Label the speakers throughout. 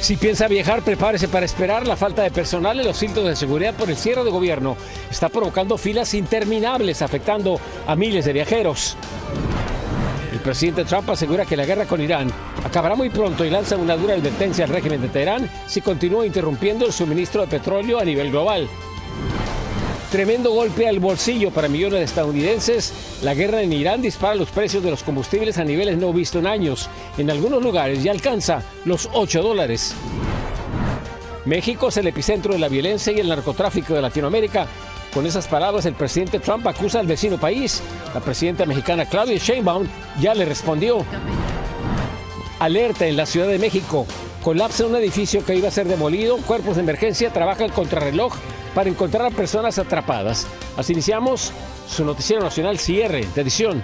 Speaker 1: Si piensa viajar, prepárese para esperar. La falta de personal en los cintos de seguridad por el cierre de gobierno está provocando filas interminables, afectando a miles de viajeros. El presidente Trump asegura que la guerra con Irán acabará muy pronto y lanza una dura advertencia al régimen de Teherán si continúa interrumpiendo el suministro de petróleo a nivel global. Tremendo golpe al bolsillo para millones de estadounidenses. La guerra en Irán dispara los precios de los combustibles a niveles no vistos en años. En algunos lugares ya alcanza los $8. México es el epicentro de la violencia y el narcotráfico de Latinoamérica. Con esas palabras, el presidente Trump acusa al vecino país. La presidenta mexicana Claudia Sheinbaum ya le respondió. Alerta en la Ciudad de México. Colapsa un edificio que iba a ser demolido. Cuerpos de emergencia trabajan contrarreloj para encontrar a personas atrapadas. Así iniciamos su noticiero nacional cierre de edición.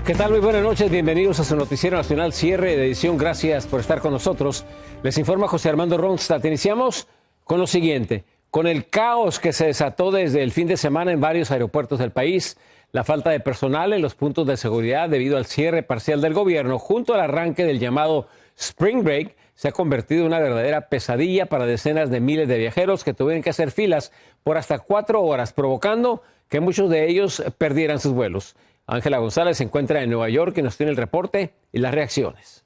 Speaker 1: ¿Qué tal? Muy buenas noches. Bienvenidos a su noticiero nacional cierre de edición. Gracias por estar con nosotros. Les informa José Armando Ronstadt. Iniciamos con lo siguiente. Con el caos que se desató desde el fin de semana en varios aeropuertos del país, la falta de personal en los puntos de seguridad debido al cierre parcial del gobierno, junto al arranque del llamado Spring Break, se ha convertido en una verdadera pesadilla para decenas de miles de viajeros que tuvieron que hacer filas por hasta 4 horas, provocando que muchos de ellos perdieran sus vuelos. Ángela González se encuentra en Nueva York y nos tiene el reporte y las reacciones.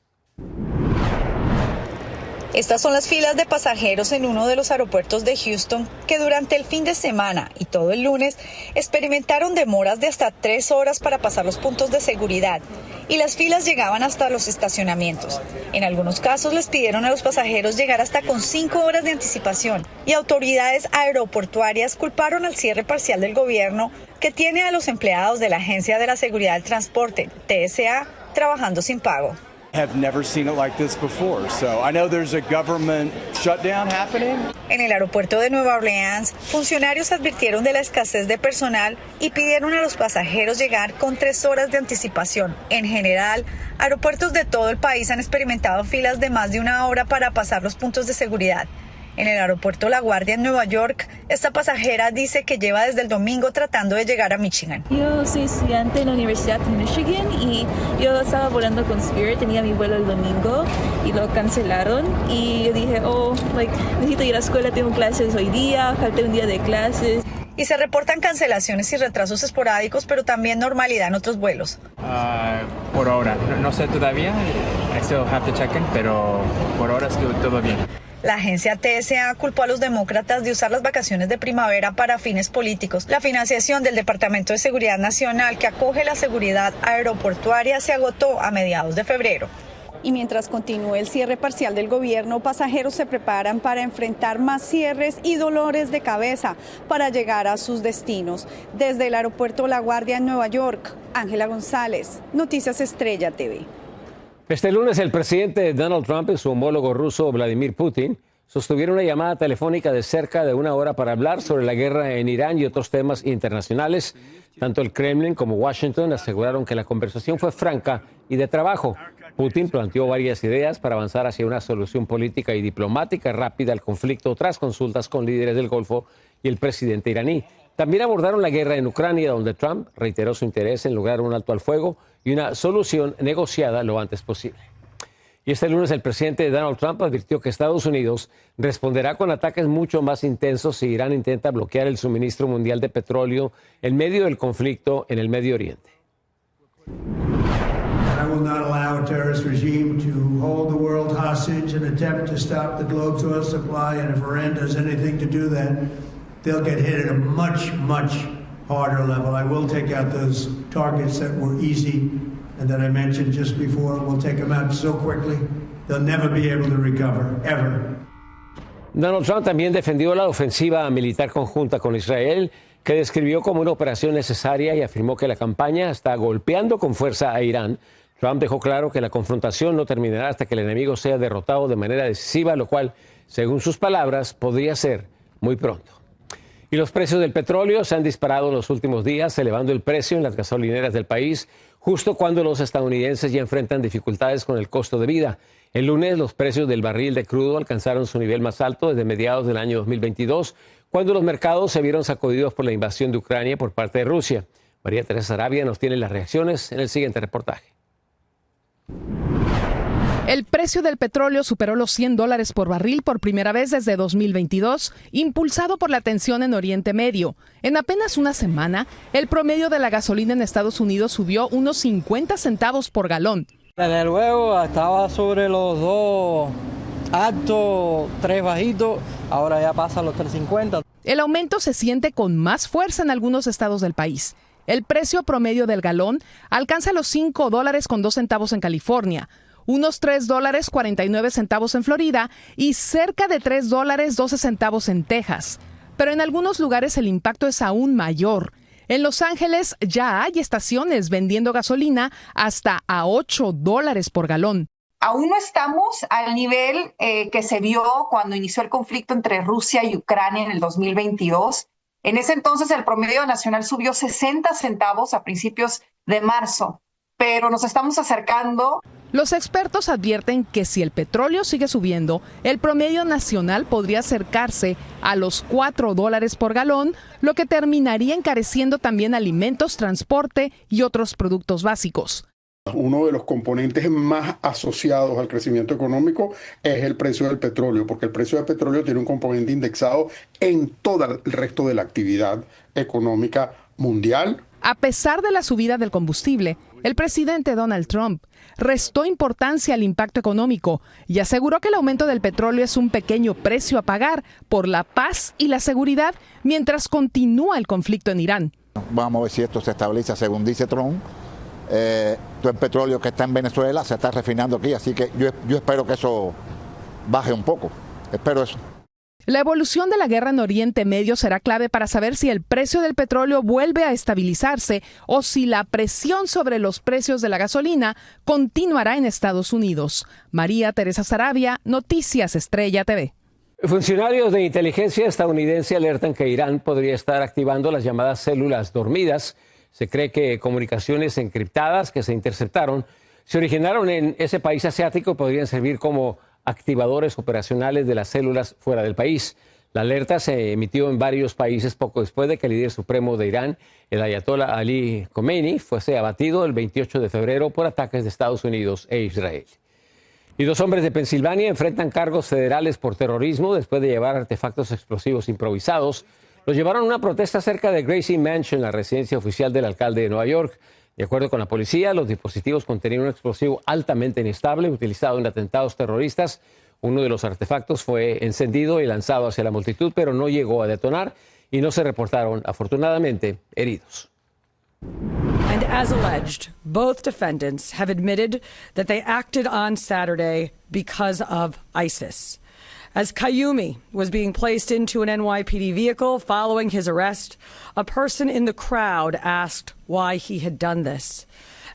Speaker 2: Estas son las filas de pasajeros en uno de los aeropuertos de Houston que durante el fin de semana y todo el lunes experimentaron demoras de hasta 3 horas para pasar los puntos de seguridad y las filas llegaban hasta los estacionamientos. En algunos casos les pidieron a los pasajeros llegar hasta con 5 horas de anticipación y autoridades aeroportuarias culparon al cierre parcial del gobierno que tiene a los empleados de la Agencia de la Seguridad del Transporte, TSA, trabajando sin pago. En el aeropuerto de Nueva Orleans, funcionarios advirtieron de la escasez de personal y pidieron a los pasajeros llegar con 3 horas de anticipación. En general, aeropuertos de todo el país han experimentado filas de más de 1 hora para pasar los puntos de seguridad. En el aeropuerto La Guardia en Nueva York, esta pasajera dice que lleva desde el domingo tratando de llegar a Michigan.
Speaker 3: Yo soy estudiante en la Universidad de Michigan y yo estaba volando con Spirit, tenía mi vuelo el domingo y lo cancelaron y yo dije, necesito ir a la escuela, tengo clases hoy día, falta un día de clases.
Speaker 2: Y se reportan cancelaciones y retrasos esporádicos, pero también normalidad en otros vuelos.
Speaker 4: Por ahora, no sé todavía, I still have to check in, pero por ahora estoy todo bien.
Speaker 2: La agencia TSA culpó a los demócratas de usar las vacaciones de primavera para fines políticos. La financiación del Departamento de Seguridad Nacional, que acoge la seguridad aeroportuaria, se agotó a mediados de febrero.
Speaker 5: Y mientras continúe el cierre parcial del gobierno, pasajeros se preparan para enfrentar más cierres y dolores de cabeza para llegar a sus destinos. Desde el aeropuerto La Guardia en Nueva York, Ángela González, Noticias Estrella TV.
Speaker 1: Este lunes el presidente Donald Trump y su homólogo ruso Vladimir Putin sostuvieron una llamada telefónica de cerca de 1 hora para hablar sobre la guerra en Irán y otros temas internacionales. Tanto el Kremlin como Washington aseguraron que la conversación fue franca y de trabajo. Putin planteó varias ideas para avanzar hacia una solución política y diplomática rápida al conflicto tras consultas con líderes del Golfo y el presidente iraní. También abordaron la guerra en Ucrania, donde Trump reiteró su interés en lograr un alto al fuego y una solución negociada lo antes posible. Y este lunes el presidente Donald Trump advirtió que Estados Unidos responderá con ataques mucho más intensos si Irán intenta bloquear el suministro mundial de petróleo en medio del conflicto en el Medio Oriente.
Speaker 6: I will not allow a terrorist regime to hold the world hostage and attempt to stop the globe's oil supply. And if Iran does anything to do that, they'll get hit at a much, much harder level. I will take out those targets that were easy and that I mentioned just before. We'll take them out so quickly, they'll never be able to recover, ever.
Speaker 1: Donald Trump también defendió la ofensiva militar conjunta con Israel, que describió como una operación necesaria y afirmó que la campaña está golpeando con fuerza a Irán. Trump dejó claro que la confrontación no terminará hasta que el enemigo sea derrotado de manera decisiva, lo cual, según sus palabras, podría ser muy pronto. Y los precios del petróleo se han disparado en los últimos días, elevando el precio en las gasolineras del país, justo cuando los estadounidenses ya enfrentan dificultades con el costo de vida. El lunes, los precios del barril de crudo alcanzaron su nivel más alto desde mediados del año 2022, cuando los mercados se vieron sacudidos por la invasión de Ucrania por parte de Rusia. María Teresa Arabia nos tiene las reacciones en el siguiente reportaje.
Speaker 7: El precio del petróleo superó los $100 por barril por primera vez desde 2022, impulsado por la tensión en Oriente Medio. En apenas una semana, el promedio de la gasolina en Estados Unidos subió unos 50 centavos por galón.
Speaker 8: Desde luego estaba sobre los 2 altos, 3 bajitos, ahora ya pasa los 3.50.
Speaker 7: El aumento se siente con más fuerza en algunos estados del país. El precio promedio del galón alcanza los $5.02 en California, unos $3.49 en Florida y cerca de $3.12 en Texas. Pero en algunos lugares el impacto es aún mayor. En Los Ángeles ya hay estaciones vendiendo gasolina hasta a $8 por galón.
Speaker 9: Aún no estamos al nivel que se vio cuando inició el conflicto entre Rusia y Ucrania en el 2022. En ese entonces el promedio nacional subió 60 centavos a principios de marzo, pero nos estamos acercando.
Speaker 7: Los expertos advierten que si el petróleo sigue subiendo, el promedio nacional podría acercarse a los $4 por galón, lo que terminaría encareciendo también alimentos, transporte y otros productos básicos.
Speaker 10: Uno de los componentes más asociados al crecimiento económico es el precio del petróleo, porque el precio del petróleo tiene un componente indexado en todo el resto de la actividad económica mundial.
Speaker 7: A pesar de la subida del combustible, el presidente Donald Trump restó importancia al impacto económico y aseguró que el aumento del petróleo es un pequeño precio a pagar por la paz y la seguridad mientras continúa el conflicto en Irán.
Speaker 11: Vamos a ver si esto se estabiliza según dice Trump. Todo el petróleo que está en Venezuela se está refinando aquí, así que yo espero que eso baje un poco. Espero eso.
Speaker 7: La evolución de la guerra en Oriente Medio será clave para saber si el precio del petróleo vuelve a estabilizarse o si la presión sobre los precios de la gasolina continuará en Estados Unidos. María Teresa Saravia, Noticias Estrella TV.
Speaker 1: Funcionarios de inteligencia estadounidense alertan que Irán podría estar activando las llamadas células dormidas. Se cree que comunicaciones encriptadas que se interceptaron se originaron en ese país asiático y podrían servir como activadores operacionales de las células fuera del país. La alerta se emitió en varios países poco después de que el líder supremo de Irán, el ayatollah Ali Khomeini, fuese abatido el 28 de febrero por ataques de Estados Unidos e Israel. Y 2 hombres de Pensilvania enfrentan cargos federales por terrorismo después de llevar artefactos explosivos improvisados. Los llevaron a una protesta cerca de Gracie Mansion, la residencia oficial del alcalde de Nueva York. De acuerdo con la policía, los dispositivos contenían un explosivo altamente inestable utilizado en atentados terroristas. Uno de los artefactos fue encendido y lanzado hacia la multitud, pero no llegó a detonar y no se reportaron, afortunadamente, heridos.
Speaker 12: And as alleged, both defendants have admitted that they acted on Saturday because of ISIS. As Qayoumi was being placed into an NYPD vehicle following his arrest, a person in the crowd asked why he had done this.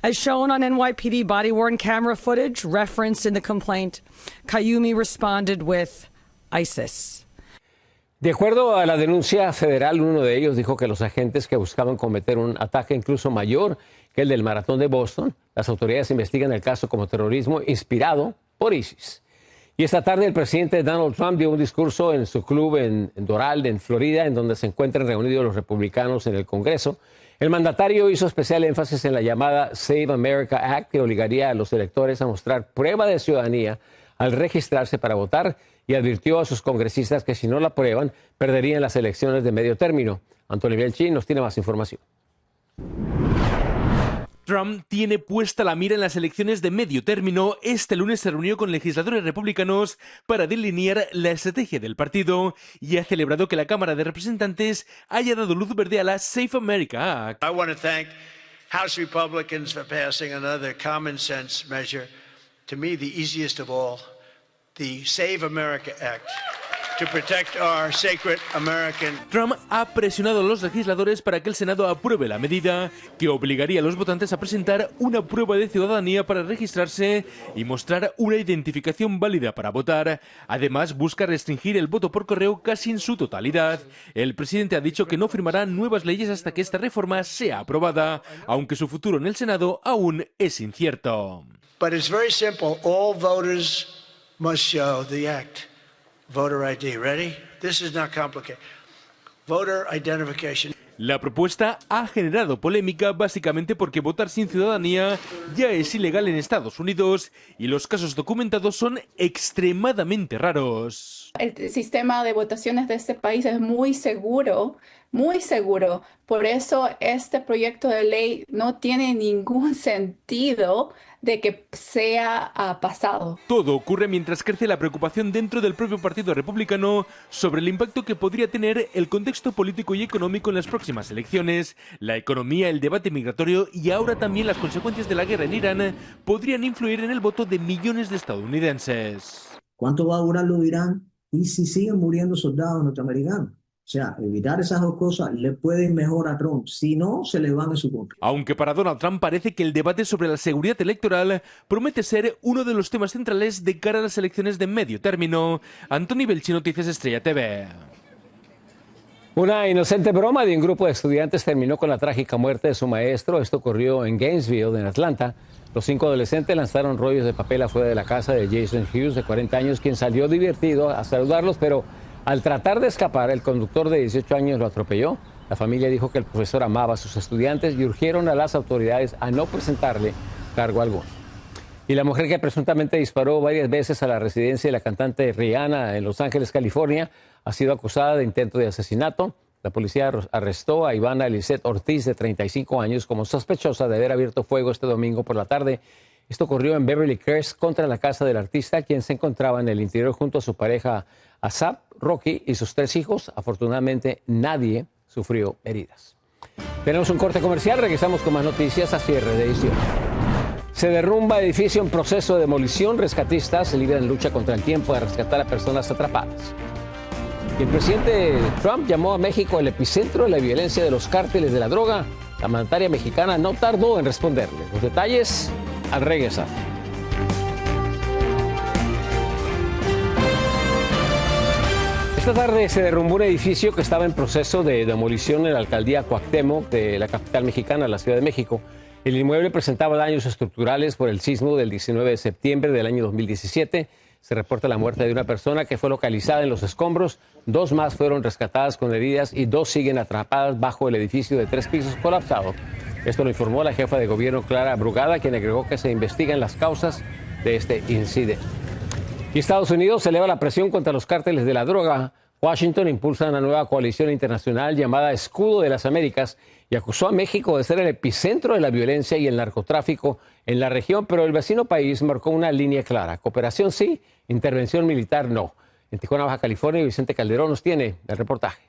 Speaker 12: As shown on NYPD body-worn camera footage referenced in the complaint, Qayoumi responded with ISIS.
Speaker 1: De acuerdo a la denuncia federal, uno de ellos dijo que los agentes que buscaban cometer un ataque incluso mayor que el del maratón de Boston, las autoridades investigan el caso como terrorismo inspirado por ISIS. Y esta tarde el presidente Donald Trump dio un discurso en su club en Doral, en Florida, en donde se encuentran reunidos los republicanos en el Congreso. El mandatario hizo especial énfasis en la llamada Save America Act, que obligaría a los electores a mostrar prueba de ciudadanía al registrarse para votar, y advirtió a sus congresistas que si no la aprueban, perderían las elecciones de medio término. Antonio Bielchi nos tiene más información.
Speaker 13: Trump tiene puesta la mira en las elecciones de medio término. Este lunes se reunió con legisladores republicanos para delinear la estrategia del partido y ha celebrado que la Cámara de Representantes haya dado luz verde a la Safe America Act.
Speaker 14: I want to thank House Republicans for passing another common sense measure, to me the easiest of all, the Save America Act. To protect our sacred American.
Speaker 13: Trump ha presionado a los legisladores para que el Senado apruebe la medida que obligaría a los votantes a presentar una prueba de ciudadanía para registrarse y mostrar una identificación válida para votar. Además, busca restringir el voto por correo casi en su totalidad. El presidente ha dicho que no firmará nuevas leyes hasta que esta reforma sea aprobada, aunque su futuro en el Senado aún es incierto.
Speaker 14: But it's very simple. All voters must show the act. Voter ID, ready? This is not complicated. Voter identification.
Speaker 13: La propuesta ha generado polémica básicamente porque votar sin ciudadanía ya es ilegal en Estados Unidos y los casos documentados son extremadamente raros.
Speaker 15: El sistema de votaciones de este país es muy seguro, muy seguro. Por eso este proyecto de ley no tiene ningún sentido de que sea pasado.
Speaker 13: Todo ocurre mientras crece la preocupación dentro del propio Partido Republicano sobre el impacto que podría tener el contexto político y económico en las próximas elecciones. La economía, el debate migratorio y ahora también las consecuencias de la guerra en Irán podrían influir en el voto de millones de estadounidenses.
Speaker 16: ¿Cuánto va a durar lo de Irán? ¿Y si siguen muriendo soldados norteamericanos? O sea, evitar esas dos cosas le pueden mejor a Trump, si no, se le van en su contra.
Speaker 13: Aunque para Donald Trump parece que el debate sobre la seguridad electoral promete ser uno de los temas centrales de cara a las elecciones de medio término. Anthony Belchi, Noticias Estrella TV.
Speaker 1: Una inocente broma de un grupo de estudiantes terminó con la trágica muerte de su maestro. Esto ocurrió en Gainesville, en Atlanta. Los 5 adolescentes lanzaron rollos de papel afuera de la casa de Jason Hughes, de 40 años, quien salió divertido a saludarlos, pero al tratar de escapar, el conductor de 18 años lo atropelló. La familia dijo que el profesor amaba a sus estudiantes y urgieron a las autoridades a no presentarle cargo alguno. Y la mujer que presuntamente disparó varias veces a la residencia de la cantante Rihanna en Los Ángeles, California, ha sido acusada de intento de asesinato. La policía arrestó a Ivana Elisette Ortiz, de 35 años, como sospechosa de haber abierto fuego este domingo por la tarde. Esto ocurrió en Beverly Hills contra la casa del artista, quien se encontraba en el interior junto a su pareja Asap Rocky y sus 3 hijos. Afortunadamente, nadie sufrió heridas. Tenemos un corte comercial, regresamos con más noticias a cierre de edición. Se derrumba edificio en proceso de demolición. Rescatistas libran lucha contra el tiempo de rescatar a personas atrapadas. Y el presidente Trump llamó a México el epicentro de la violencia de los cárteles de la droga. La mandataria mexicana no tardó en responderle. Los detalles al regresar. Esta tarde se derrumbó un edificio que estaba en proceso de demolición en la alcaldía Cuauhtémoc de la capital mexicana, la Ciudad de México. El inmueble presentaba daños estructurales por el sismo del 19 de septiembre del año 2017. Se reporta la muerte de una persona que fue localizada en los escombros. 2 más fueron rescatadas con heridas y 2 siguen atrapadas bajo el edificio de 3 pisos colapsado. Esto lo informó la jefa de gobierno, Clara Brugada, quien agregó que se investigan las causas de este incidente. Y Estados Unidos eleva la presión contra los cárteles de la droga. Washington impulsa una nueva coalición internacional llamada Escudo de las Américas y acusó a México de ser el epicentro de la violencia y el narcotráfico en la región, pero el vecino país marcó una línea clara. Cooperación sí, intervención militar no. En Tijuana, Baja California, Vicente Calderón nos tiene el reportaje.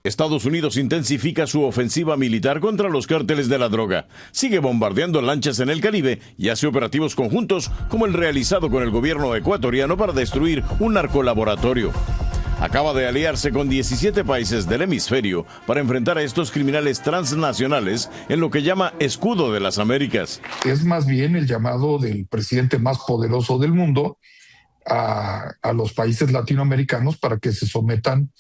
Speaker 17: Estados Unidos intensifica su ofensiva militar contra los cárteles de la droga. Sigue bombardeando lanchas en el Caribe y hace operativos conjuntos como el realizado con el gobierno ecuatoriano para destruir un narcolaboratorio. Acaba de aliarse con 17 países del hemisferio para enfrentar a estos criminales transnacionales en lo que llama Escudo de las Américas.
Speaker 18: Es más bien el llamado del presidente más poderoso del mundo a los países latinoamericanos para que se sometan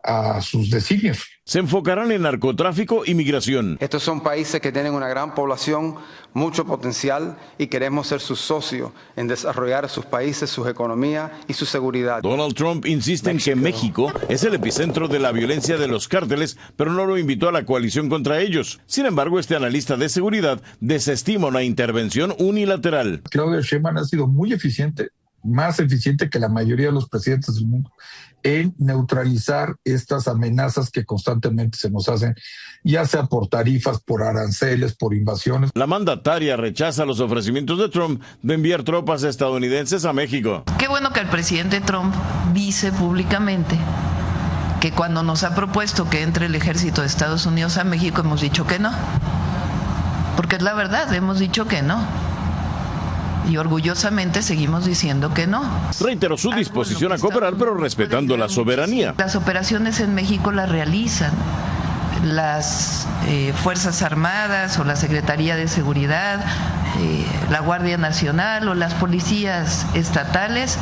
Speaker 18: a sus designios.
Speaker 17: Se enfocarán en narcotráfico y migración.
Speaker 19: Estos son países que tienen una gran población, mucho potencial y queremos ser sus socios en desarrollar sus países, sus economías y su seguridad.
Speaker 17: Donald Trump insiste en que México es el epicentro de la violencia de los cárteles, pero no lo invitó a la coalición contra ellos. Sin embargo, este analista de seguridad desestima una intervención unilateral.
Speaker 18: Claudia Sheinbaum ha sido muy eficiente, más eficiente que la mayoría de los presidentes del mundo, en neutralizar estas amenazas que constantemente se nos hacen, ya sea por tarifas, por aranceles, por invasiones.
Speaker 17: La mandataria rechaza los ofrecimientos de Trump de enviar tropas estadounidenses a México.
Speaker 20: Qué bueno que el presidente Trump dice públicamente que cuando nos ha propuesto que entre el ejército de Estados Unidos a México hemos dicho que no. Porque es la verdad, hemos dicho que no. Y orgullosamente seguimos diciendo que no.
Speaker 17: Reiteró su disposición a cooperar, pero respetando la soberanía.
Speaker 20: Las operaciones en México las realizan las Fuerzas Armadas o la Secretaría de Seguridad, la Guardia Nacional o las policías estatales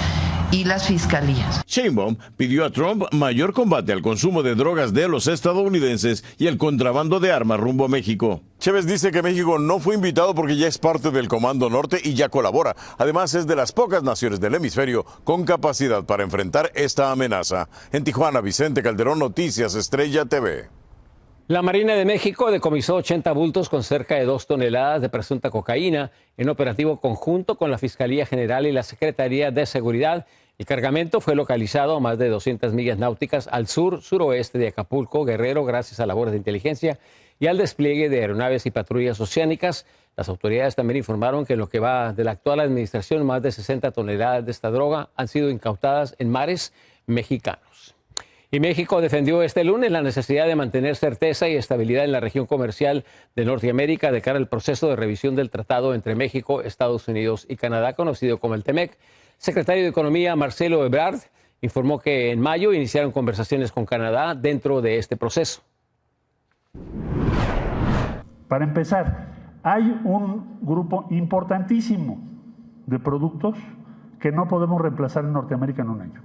Speaker 20: y las fiscalías.
Speaker 17: Sheinbaum pidió a Trump mayor combate al consumo de drogas de los estadounidenses y el contrabando de armas rumbo a México. Chévez dice que México no fue invitado porque ya es parte del Comando Norte y ya colabora. Además, es de las pocas naciones del hemisferio con capacidad para enfrentar esta amenaza. En Tijuana, Vicente Calderón, Noticias Estrella TV.
Speaker 1: La Marina de México decomisó 80 bultos con cerca de 2 toneladas de presunta cocaína en operativo conjunto con la Fiscalía General y la Secretaría de Seguridad. El cargamento fue localizado a más de 200 millas náuticas al suroeste de Acapulco, Guerrero, gracias a labores de inteligencia y al despliegue de aeronaves y patrullas oceánicas. Las autoridades también informaron que en lo que va de la actual administración, más de 60 toneladas de esta droga han sido incautadas en mares mexicanos. Y México defendió este lunes la necesidad de mantener certeza y estabilidad en la región comercial de Norteamérica de cara al proceso de revisión del tratado entre México, Estados Unidos y Canadá, conocido como el TEMEC. Secretario de Economía Marcelo Ebrard informó que en mayo iniciaron conversaciones con Canadá dentro de este proceso.
Speaker 21: Para empezar, hay un grupo importantísimo de productos que no podemos reemplazar en Norteamérica en un año.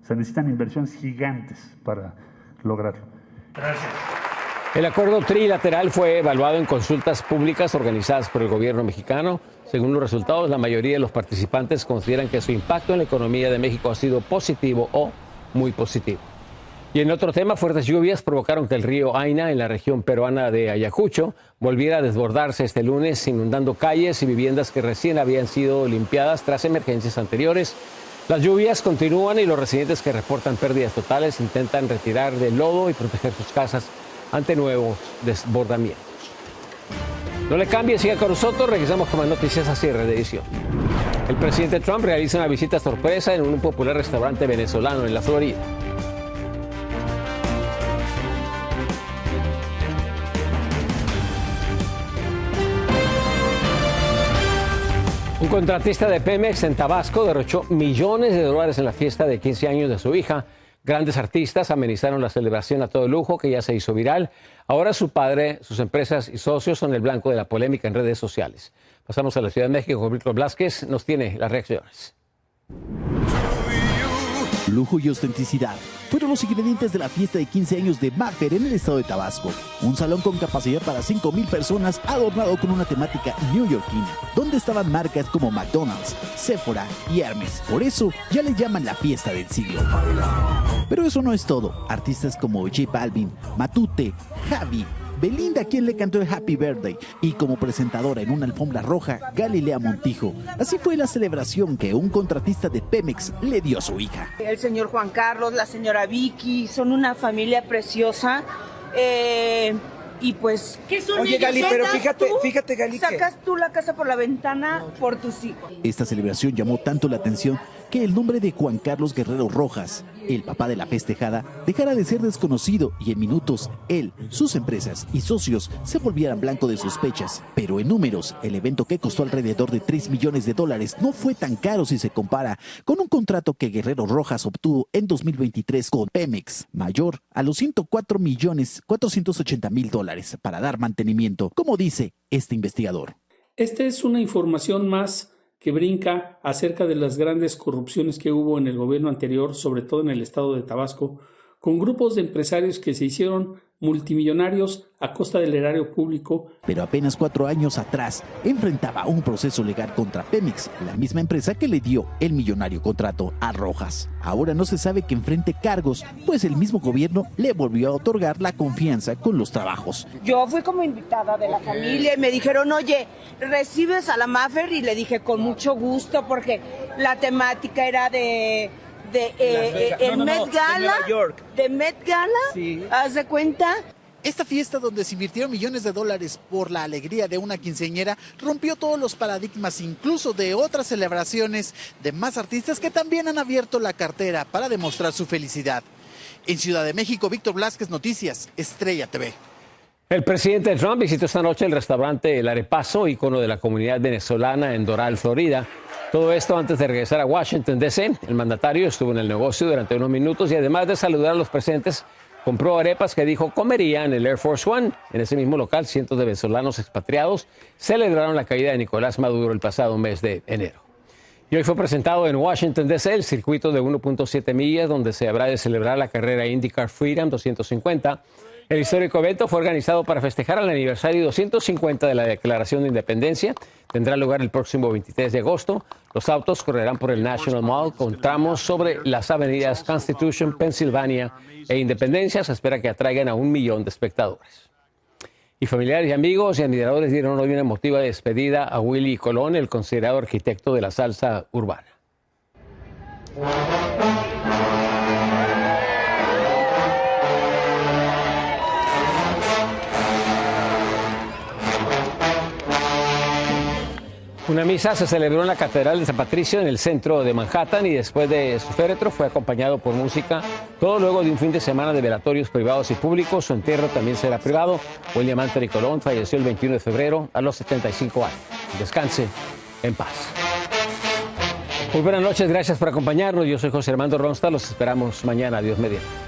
Speaker 21: Se necesitan inversiones gigantes para lograrlo. Gracias.
Speaker 1: El acuerdo trilateral fue evaluado en consultas públicas organizadas por el gobierno mexicano. Según los resultados, la mayoría de los participantes consideran que su impacto en la economía de México ha sido positivo o muy positivo. Y en otro tema, fuertes lluvias provocaron que el río Aina, en la región peruana de Ayacucho, volviera a desbordarse este lunes, inundando calles y viviendas que recién habían sido limpiadas tras emergencias anteriores. Las lluvias continúan y los residentes que reportan pérdidas totales intentan retirar del lodo y proteger sus casas ante nuevos desbordamientos. No le cambie, siga con nosotros. Regresamos con más noticias a cierre de edición. El presidente Trump realiza una visita sorpresa en un popular restaurante venezolano en la Florida. Un contratista de Pemex en Tabasco derrochó millones de dólares en la fiesta de 15 años de su hija. Grandes artistas amenizaron la celebración a todo lujo que ya se hizo viral. Ahora su padre, sus empresas y socios son el blanco de la polémica en redes sociales. Pasamos a la Ciudad de México. Víctor Blázquez nos tiene las reacciones.
Speaker 22: Lujo y ostenticidad fueron los ingredientes de la fiesta de 15 años de Maffer en el estado de Tabasco. Un salón con capacidad para 5,000 personas adornado con una temática neoyorquina, donde estaban marcas como McDonald's, Sephora y Hermes. Por eso ya le llaman la fiesta del siglo. Pero eso no es todo. Artistas como J Balvin, Matute, Javi, Belinda, quien le cantó el Happy Birthday, y como presentadora en una alfombra roja, Galilea Montijo. Así fue la celebración que un contratista de Pemex le dio a su hija.
Speaker 23: El señor Juan Carlos, la señora Vicky, son una familia preciosa. Y pues,
Speaker 24: oye Gali, pero fíjate Gali,
Speaker 23: sacas tú la casa por la ventana por tus hijos.
Speaker 22: Esta celebración llamó tanto la atención que el nombre de Juan Carlos Guerrero Rojas, el papá de la festejada, dejara de ser desconocido y en minutos él, sus empresas y socios se volvieran blanco de sospechas. Pero en números, el evento, que costó alrededor de $3 millones, no fue tan caro si se compara con un contrato que Guerrero Rojas obtuvo en 2023 con Pemex, mayor a los $104,480,000 para dar mantenimiento, como dice este investigador.
Speaker 25: Esta es una información más que brinca acerca de las grandes corrupciones que hubo en el gobierno anterior, sobre todo en el estado de Tabasco, con grupos de empresarios que se hicieron multimillonarios a costa del erario público.
Speaker 22: Pero apenas 4 años atrás enfrentaba un proceso legal contra Pemex, la misma empresa que le dio el millonario contrato a Rojas. Ahora no se sabe que enfrente cargos, pues el mismo gobierno le volvió a otorgar la confianza con los trabajos.
Speaker 23: Yo fui como invitada de la familia y me dijeron, oye, ¿recibes a la Maffer? Y le dije, con mucho gusto, porque la temática era de Met Gala, de Met Gala, sí. ¿Haz de cuenta?
Speaker 22: Esta fiesta, donde se invirtieron millones de dólares por la alegría de una quinceañera, rompió todos los paradigmas, incluso de otras celebraciones de más artistas que también han abierto la cartera para demostrar su felicidad. En Ciudad de México, Víctor Blázquez, Noticias Estrella TV.
Speaker 1: El presidente Trump visitó esta noche el restaurante El Arepazo, ícono de la comunidad venezolana en Doral, Florida. Todo esto antes de regresar a Washington, D.C. El mandatario estuvo en el negocio durante unos minutos y además de saludar a los presentes, compró arepas que dijo comería en el Air Force One. En ese mismo local, cientos de venezolanos expatriados celebraron la caída de Nicolás Maduro el pasado mes de enero. Y hoy fue presentado en Washington, D.C. el circuito de 1.7 millas donde se habrá de celebrar la carrera IndyCar Freedom 250. El histórico evento fue organizado para festejar el aniversario 250 de la Declaración de Independencia. Tendrá lugar el próximo 23 de agosto. Los autos correrán por el National Mall con tramos sobre las avenidas Constitution, Pennsylvania e Independencia. Se espera que atraigan a 1 millón de espectadores. Y familiares y amigos y admiradores dieron hoy una emotiva despedida a Willy Colón, el considerado arquitecto de la salsa urbana. Una misa se celebró en la Catedral de San Patricio en el centro de Manhattan y después de su féretro fue acompañado por música, todo luego de un fin de semana de velatorios privados y públicos. Su entierro también será privado. William Anthony Colón falleció el 21 de febrero a los 75 años. Descanse en paz. Muy buenas noches, gracias por acompañarnos. Yo soy José Armando Ronsta, los esperamos mañana, Dios mediante.